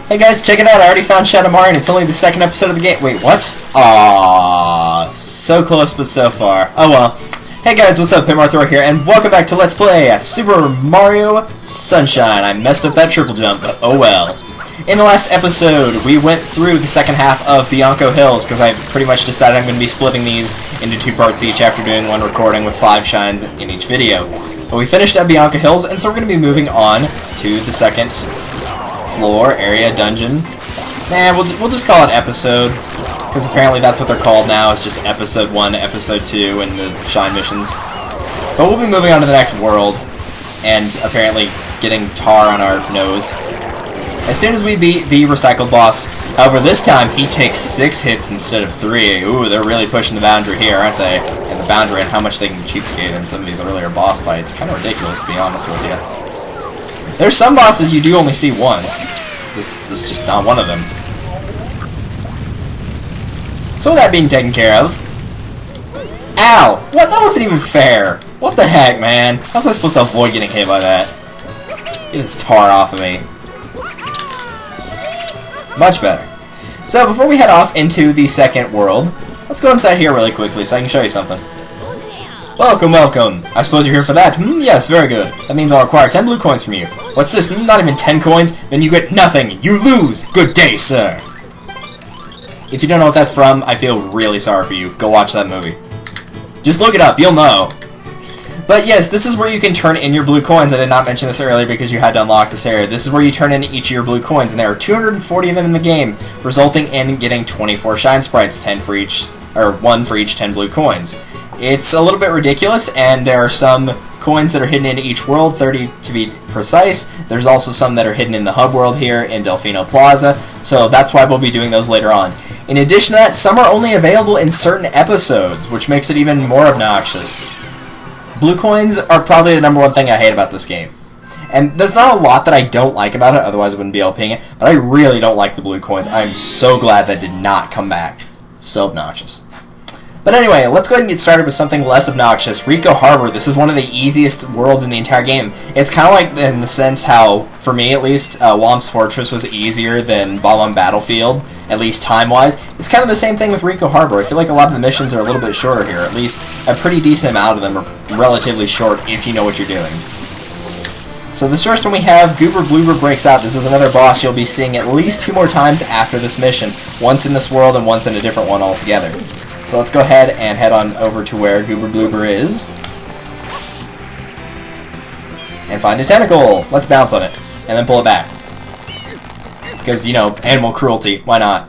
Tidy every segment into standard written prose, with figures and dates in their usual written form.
Hey guys, check it out, I already found Shadow Mario and it's only the second episode of the game. Wait, what? Aww, so close but so far. Oh well. Hey guys, what's up? Pimmarthor here, and welcome back to Let's Play Super Mario Sunshine. I messed up that triple jump, but oh well. In the last episode, we went through the second half of Bianco Hills, because I pretty much decided I'm going to be splitting these into 2 parts each after doing one recording with 5 shines in each video. But we finished at Bianco Hills, and so we're going to be moving on to the second floor, area, dungeon. Nah, we'll just call it episode, because apparently that's what they're called now. It's just episode 1, episode 2, and the shine missions. But we'll be moving on to the next world, and apparently getting tar on our nose as soon as we beat the recycled boss. However, this time he takes 6 hits instead of 3. Ooh, they're really pushing the boundary here, aren't they? And the boundary and how much they can cheapskate in some of these earlier boss fights. Kind of ridiculous, to be honest with you. There's some bosses you do only see once. This is just not one of them. So with that being taken care of... Ow! What? That wasn't even fair! What the heck, man? How was I supposed to avoid getting hit by that? Get this tar off of me. Much better. So before we head off into the second world, let's go inside here really quickly so I can show you something. Welcome, welcome. I suppose you're here for that? Yes, very good. That means I'll require 10 blue coins from you. What's this? Not even 10 coins? Then you get nothing. You lose. Good day, sir. If you don't know what that's from, I feel really sorry for you. Go watch that movie. Just look it up. You'll know. But yes, this is where you can turn in your blue coins. I did not mention this earlier because you had to unlock this area. This is where you turn in each of your blue coins, and there are 240 of them in the game, resulting in getting 24 shine sprites, 10 for each, or 1 for each 10 blue coins. It's a little bit ridiculous, and there are some coins that are hidden in each world, 30 to be precise. There's also some that are hidden in the hub world here in Delfino Plaza, so that's why we'll be doing those later on. In addition to that, some are only available in certain episodes, which makes it even more obnoxious. Blue coins are probably the #1 thing I hate about this game. And there's not a lot that I don't like about it, otherwise I wouldn't be LPing it, but I really don't like the blue coins. I'm so glad that did not come back. So obnoxious. But anyway, let's go ahead and get started with something less obnoxious. Ricco Harbor. This is one of the easiest worlds in the entire game. It's kind of like in the sense how, for me at least, Womp's Fortress was easier than Bomb Battlefield, at least time-wise. It's kind of the same thing with Ricco Harbor. I feel like a lot of the missions are a little bit shorter here. At least a pretty decent amount of them are relatively short if you know what you're doing. So the first one we have, Gooper Blooper Breaks Out. This is another boss you'll be seeing at least 2 more times after this mission. Once in this world and once in a different one altogether. So let's go ahead and head on over to where Gooper Blooper is. And find a tentacle! Let's bounce on it. And then pull it back. Because, you know, animal cruelty. Why not?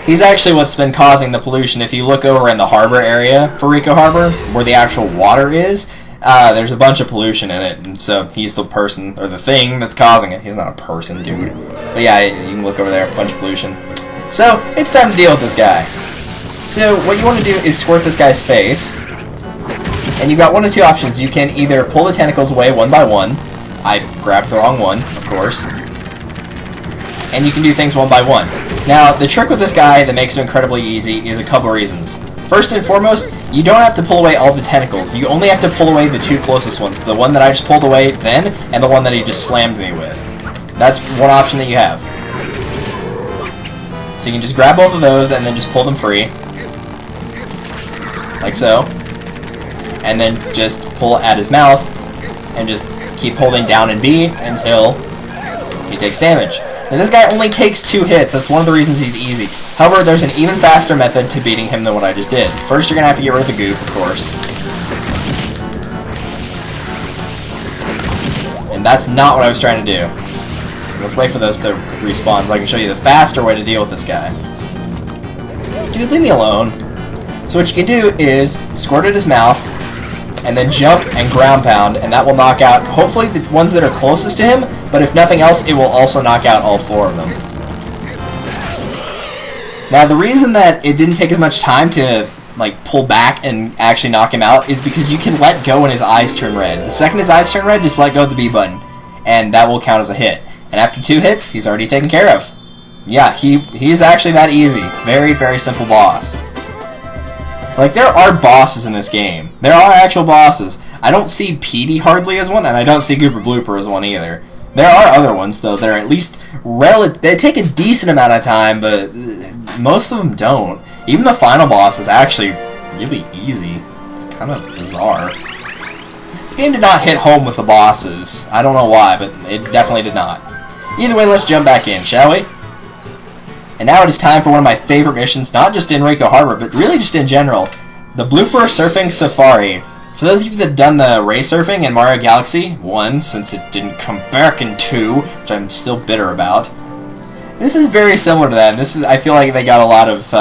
He's actually what's been causing the pollution. If you look over in the harbor area for Ricco Harbor, where the actual water is, there's a bunch of pollution in it. And so he's the person, or the thing that's causing it. He's not a person, dude. But yeah, you can look over there, a bunch of pollution. So, it's time to deal with this guy. So, what you want to do is squirt this guy's face. And you've got 1 of 2 options. You can either pull the tentacles away one by one. I grabbed the wrong one, of course. And you can do things one by one. Now, the trick with this guy that makes him incredibly easy is a couple reasons. First and foremost, you don't have to pull away all the tentacles. You only have to pull away the 2 closest ones. The one that I just pulled away then, and the one that he just slammed me with. That's one option that you have. So you can just grab both of those and then just pull them free. Like so. And then just pull at his mouth and just keep holding down and B until he takes damage. Now this guy only takes 2 hits. That's one of the reasons he's easy. However, there's an even faster method to beating him than what I just did. First, you're going to have to get rid of the goop, of course. And that's not what I was trying to do. Let's wait for those to respawn so I can show you the faster way to deal with this guy. Dude, leave me alone. So what you can do is squirt at his mouth, and then jump and ground pound, and that will knock out, hopefully, the ones that are closest to him, but if nothing else, it will also knock out all 4 of them. Now, the reason that it didn't take as much time to, like, pull back and actually knock him out is because you can let go when his eyes turn red. The second his eyes turn red, just let go of the B button, and that will count as a hit. And after 2 hits, he's already taken care of. Yeah, he's actually that easy. Very, very simple boss. Like, there are bosses in this game. There are actual bosses. I don't see Petey hardly as one, and I don't see Gooper Blooper as one either. There are other ones, though, that are at least they take a decent amount of time, but most of them don't. Even the final boss is actually really easy. It's kind of bizarre. This game did not hit home with the bosses. I don't know why, but it definitely did not. Either way, let's jump back in, shall we? And now it is time for one of my favorite missions, not just in Ricco Harbor, but really just in general. The Blooper Surfing Safari. For those of you that have done the ray surfing in Mario Galaxy 1, since it didn't come back in 2, which I'm still bitter about, this is very similar to that. I feel like they got a lot of,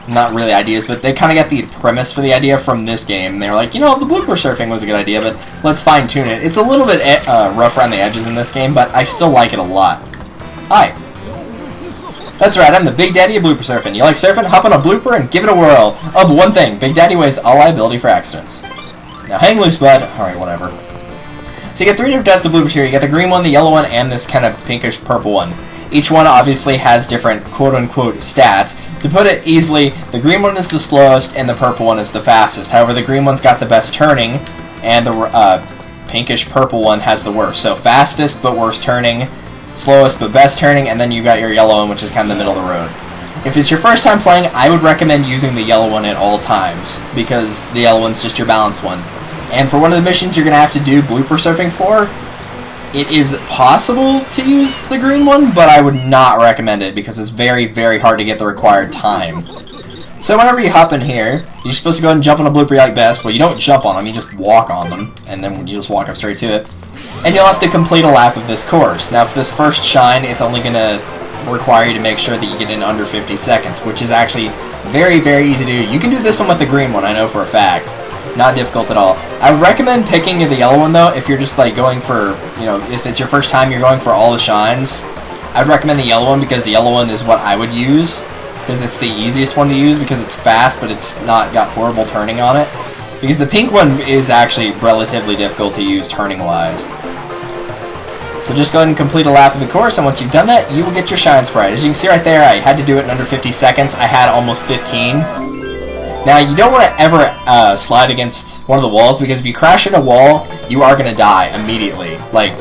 not really ideas, but they kind of got the premise for the idea from this game. They were like, you know, the blooper surfing was a good idea, but let's fine-tune it. It's a little bit rough around the edges in this game, but I still like it a lot. Hi. That's right, I'm the Big Daddy of blooper surfing. You like surfing? Hop on a blooper and give it a whirl. Oh, but one thing, Big Daddy waives all liability for accidents. Now hang loose, bud. Alright, whatever. So you get 3 different types of bloopers here. You get the green one, the yellow one, and this kind of pinkish purple one. Each one obviously has different quote-unquote stats. To put it easily, the green one is the slowest and the purple one is the fastest. However, the green one's got the best turning, and the pinkish purple one has the worst. So fastest but worst turning, slowest but best turning, and then you got your yellow one, which is kind of the middle of the road. If it's your first time playing, I would recommend using the yellow one at all times, because the yellow one's just your balanced one. And for one of the missions you're going to have to do blooper surfing for, it is possible to use the green one, but I would not recommend it because it's very, very hard to get the required time. So whenever you hop in here, you're supposed to go ahead and jump on a blooper you like best. Well, you don't jump on them, you just walk on them, and then you just walk up straight to it. And you'll have to complete a lap of this course. Now for this first shine, it's only going to require you to make sure that you get in under 50 seconds, which is actually very, very easy to do. You can do this one with the green one, I know for a fact. Not difficult at all. I would recommend picking the yellow one, though, if you're just, like, going for, you know, if it's your first time you're going for all the shines. I would recommend the yellow one, because the yellow one is what I would use, because it's the easiest one to use, because it's fast, but it's not got horrible turning on it. Because the pink one is actually relatively difficult to use turning-wise. So just go ahead and complete a lap of the course, and once you've done that, you will get your shine sprite. As you can see right there, I had to do it in under 50 seconds. I had almost 15. Now, you don't want to ever slide against one of the walls, because if you crash into a wall, you are going to die immediately. Like,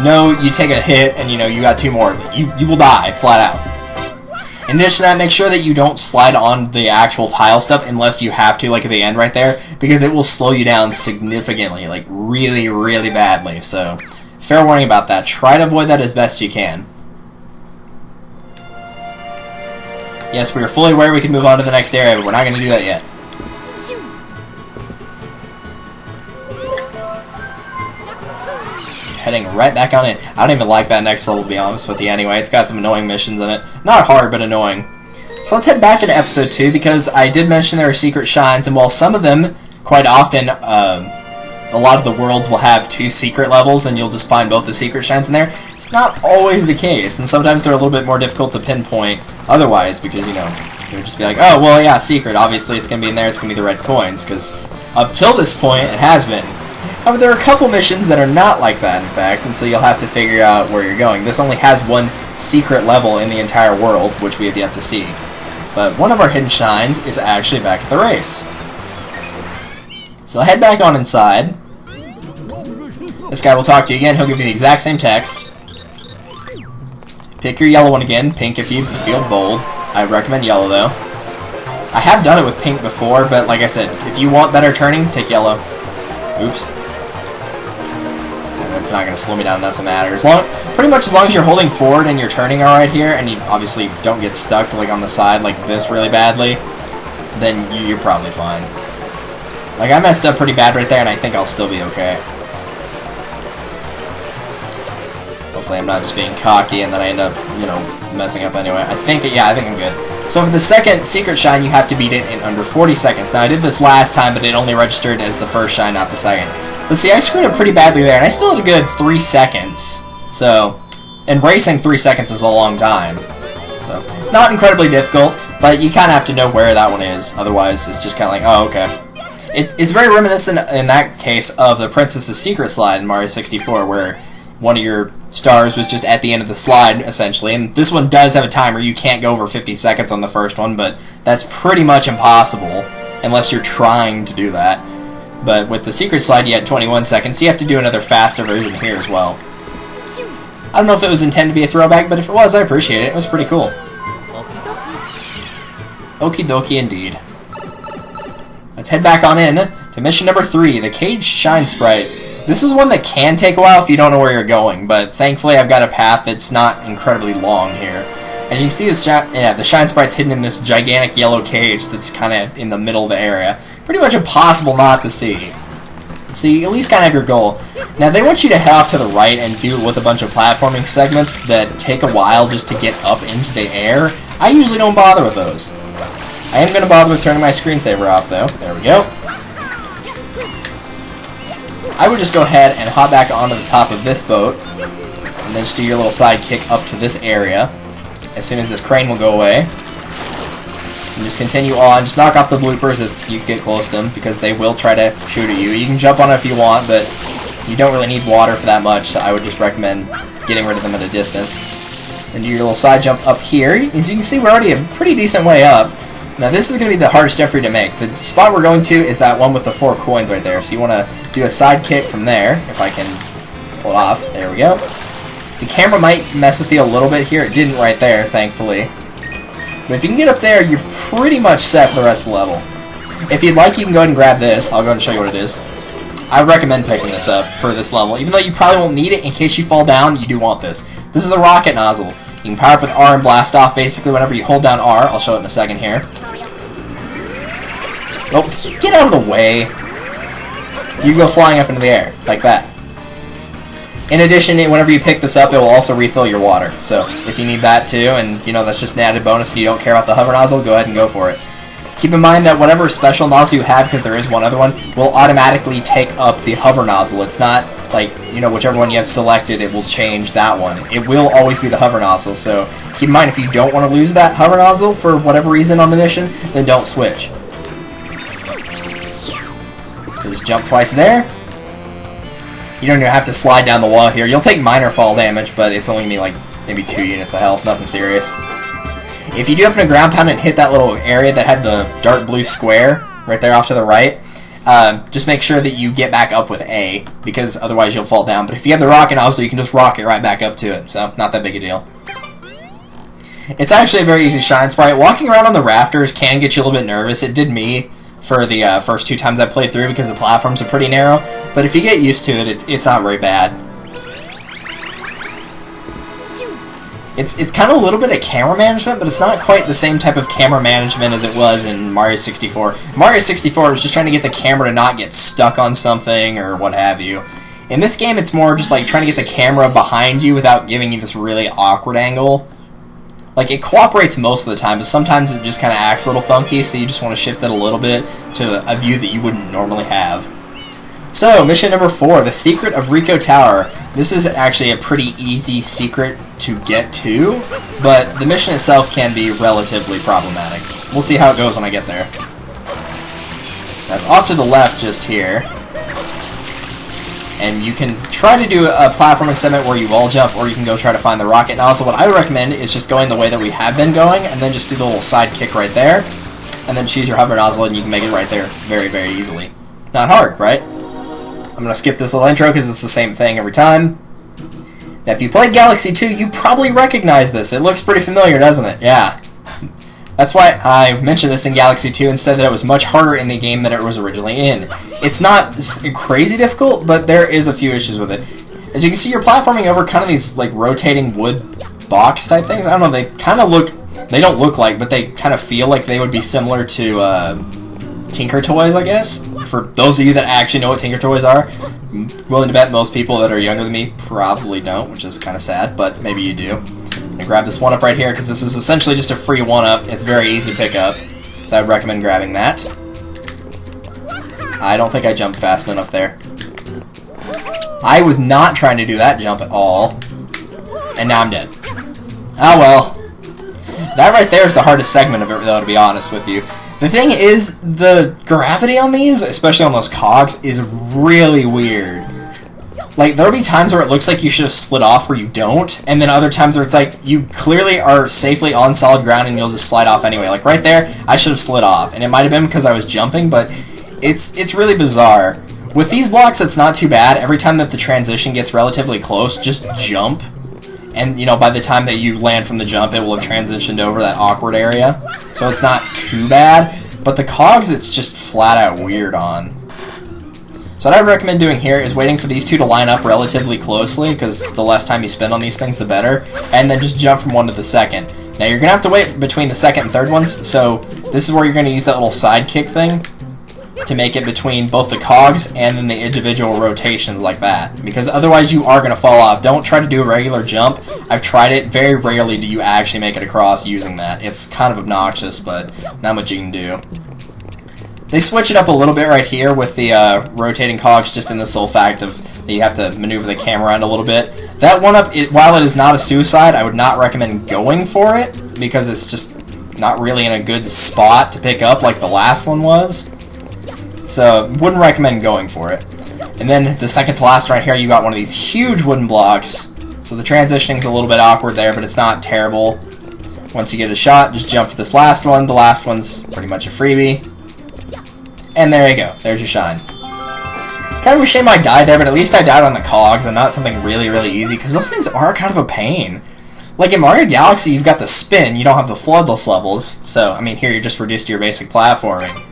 no, you take a hit, and you know, you got 2 more. You will die, flat out. In addition to that, make sure that you don't slide on the actual tile stuff unless you have to, like at the end right there, because it will slow you down significantly, like really, really badly. So, fair warning about that. Try to avoid that as best you can. Yes, we are fully aware we can move on to the next area, but we're not going to do that yet. Heading right back on in. I don't even like that next level, to be honest with you anyway. It's got some annoying missions in it. Not hard, but annoying. So let's head back into episode 2, because I did mention there are secret shines, and while some of them, quite often, a lot of the worlds will have 2 secret levels, and you'll just find both the secret shines in there. It's not always the case, and sometimes they're a little bit more difficult to pinpoint otherwise, because, you know, you would just be like, oh, well, yeah, secret, obviously it's going to be in there, it's going to be the red coins, because up till this point, it has been. However, there are a couple missions that are not like that, in fact, and so you'll have to figure out where you're going. This only has 1 secret level in the entire world, which we have yet to see. But one of our hidden shines is actually back at the race. So head back on inside. This guy will talk to you again. He'll give you the exact same text. Pick your yellow one again. Pink if you feel bold. I recommend yellow, though. I have done it with pink before, but like I said, if you want better turning, take yellow. Oops. And that's not going to slow me down enough to matter. Pretty much as long as you're holding forward and you're turning alright here, and you obviously don't get stuck like on the side like this really badly, then you're probably fine. Like, I messed up pretty bad right there, and I think I'll still be okay. Hopefully I'm not just being cocky and then I end up, you know, messing up anyway. I think I'm good. So for the second secret shine, you have to beat it in under 40 seconds. Now, I did this last time, but it only registered as the first shine, not the second. But see, I screwed up pretty badly there, and I still had a good 3 seconds. So, and racing 3 seconds is a long time. So, not incredibly difficult, but you kind of have to know where that one is. Otherwise, it's just kind of like, oh, okay. It's very reminiscent, in that case, of the Princess's Secret slide in Mario 64, where one of your stars was just at the end of the slide, essentially. And this one does have a timer. You can't go over 50 seconds on the first one, but that's pretty much impossible, unless you're trying to do that. But with the Secret slide, you had 21 seconds, so you have to do another faster version here as well. I don't know if it was intended to be a throwback, but if it was, I appreciate it. It was pretty cool. Okie dokie indeed. Let's head back on in to mission number 3, the Caged Shine Sprite. This is one that can take a while if you don't know where you're going, but thankfully I've got a path that's not incredibly long here. As you can see, the Shine Sprite's hidden in this gigantic yellow cage that's kind of in the middle of the area. Pretty much impossible not to see. So you at least kind of have your goal. Now they want you to head off to the right and do it with a bunch of platforming segments that take a while just to get up into the air. I usually don't bother with those. I am going to bother with turning my screensaver off though. There we go. I would just go ahead and hop back onto the top of this boat and then just do your little side kick up to this area as soon as this crane will go away. And just continue on. Just knock off the bloopers as you get close to them because they will try to shoot at you. You can jump on it if you want, but you don't really need water for that much, so I would just recommend getting rid of them at a distance. And do your little side jump up here. As you can see, we're already a pretty decent way up. Now this is going to be the hardest jump for you to make. The spot we're going to is that one with the 4 coins right there. So you want to do a side kick from there, if I can pull it off. There we go. The camera might mess with you a little bit here. It didn't right there, thankfully. But if you can get up there, you're pretty much set for the rest of the level. If you'd like, you can go ahead and grab this. I'll go ahead and show you what it is. I recommend picking this up for this level. Even though you probably won't need it, in case you fall down, you do want this. This is the rocket nozzle. You can power up with R and blast off basically whenever you hold down R. I'll show it in a second here. Oh, get out of the way. You go flying up into the air, like that. In addition, whenever you pick this up, it will also refill your water. So, if you need that too, and you know that's just an added bonus and you don't care about the hover nozzle, go ahead and go for it. Keep in mind that whatever special nozzle you have, because there is one other one, will automatically take up the hover nozzle. It's not like, you know, whichever one you have selected, it will change that one. It will always be the hover nozzle, so keep in mind if you don't want to lose that hover nozzle for whatever reason on the mission, then don't switch. So just jump twice there. You don't even have to slide down the wall here. You'll take minor fall damage, but it's only going to be like maybe 2 units of health, nothing serious. If you do happen to ground pound and hit that little area that had the dark blue square right there off to the right, just make sure that you get back up with A, because otherwise you'll fall down. But if you have the rocket nozzle, you can just rocket right back up to it, so not that big a deal. It's actually a very easy Shine Sprite. Walking around on the rafters can get you a little bit nervous. It did me for the first 2 times I played through because the platforms are pretty narrow, but if you get used to it, it's not very bad. It's kind of a little bit of camera management, but it's not quite the same type of camera management as it was in Mario 64. Mario 64 was just trying to get the camera to not get stuck on something or what have you. In this game, it's more just like trying to get the camera behind you without giving you this really awkward angle. Like, it cooperates most of the time, but sometimes it just kind of acts a little funky, so you just want to shift it a little bit to a view that you wouldn't normally have. So, mission number 4, the Secret of Ricco Tower. This is actually a pretty easy secret to get to, but the mission itself can be relatively problematic. We'll see how it goes when I get there. That's off to the left just here. And you can try to do a platforming segment where you wall jump, or you can go try to find the rocket nozzle. What I would recommend is just going the way that we have been going, and then just do the little side kick right there, and then choose your hover nozzle, and you can make it right there very, very easily. Not hard, right? I'm going to skip this little intro because it's the same thing every time. Now, if you played Galaxy 2, you probably recognize this. It looks pretty familiar, doesn't it? Yeah. That's why I mentioned this in Galaxy 2 and said that it was much harder in the game than it was originally in. It's not crazy difficult, but there is a few issues with it. As you can see, you're platforming over kind of these like rotating wood box type things. I don't know, they kind of look, they don't look like, but they kind of feel like they would be similar to Tinker Toys, I guess. For those of you that actually know what Tinker Toys are, I'm willing to bet most people that are younger than me probably don't, which is kind of sad, but maybe you do. I'm going to grab this 1-up right here because this is essentially just a free 1-up. It's very easy to pick up, so I'd recommend grabbing that. I don't think I jumped fast enough there. I was not trying to do that jump at all, and now I'm dead. Oh well. That right there is the hardest segment of it, though, to be honest with you. The thing is, the gravity on these, especially on those cogs, is really weird. Like, there'll be times where it looks like you should have slid off where you don't, and then other times where it's like, you clearly are safely on solid ground and you'll just slide off anyway. Like, right there, I should have slid off, and it might have been because I was jumping, but it's really bizarre. With these blocks, it's not too bad. Every time that the transition gets relatively close, just jump. and, you know, by the time that you land from the jump, it will have transitioned over that awkward area. So it's not too bad, but the cogs, it's just flat out weird on. So what I would recommend doing here is waiting for these two to line up relatively closely, because the less time you spend on these things, the better, and then just jump from one to the second. Now you're going to have to wait between the second and third ones, so this is where you're going to use that little sidekick thing to make it between both the cogs and then the individual rotations like that, because otherwise you are going to fall off. Don't try to do a regular jump. I've tried it. Very rarely do you actually make it across using that. It's kind of obnoxious, but not much you can do. They switch it up a little bit right here with the rotating cogs, just in the sole fact of that you have to maneuver the camera around a little bit. That one-up, while it is not a suicide, I would not recommend going for it, because it's just not really in a good spot to pick up like the last one was. So, wouldn't recommend going for it. And then the second to last right here, you got one of these huge wooden blocks. So the transitioning's a little bit awkward there, but it's not terrible. Once you get a shot, just jump for this last one. The last one's pretty much a freebie. And there you go. There's your shine. Kind of a shame I died there, but at least I died on the cogs and not something really, really easy, because those things are kind of a pain. Like in Mario Galaxy, you've got the spin, you don't have the floodless levels, so, I mean, here you're just reduced to your basic platforming.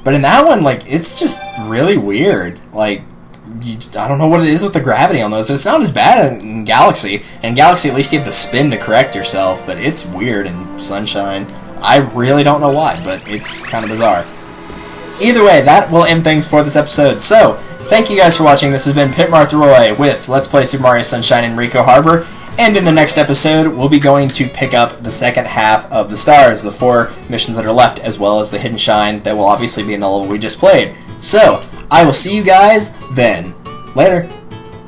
But in that one, like, it's just really weird. Like, I don't know what it is with the gravity on those. It's not as bad in Galaxy. In Galaxy, at least you have the spin to correct yourself, but it's weird in Sunshine. I really don't know why, but it's kind of bizarre. Either way, that will end things for this episode. So, thank you guys for watching. This has been PitMarthRoy with Let's Play Super Mario Sunshine in Ricco Harbor. And in the next episode, we'll be going to pick up the second half of the stars, the 4 missions that are left, as well as the hidden shine that will obviously be in the level we just played. So, I will see you guys then. Later.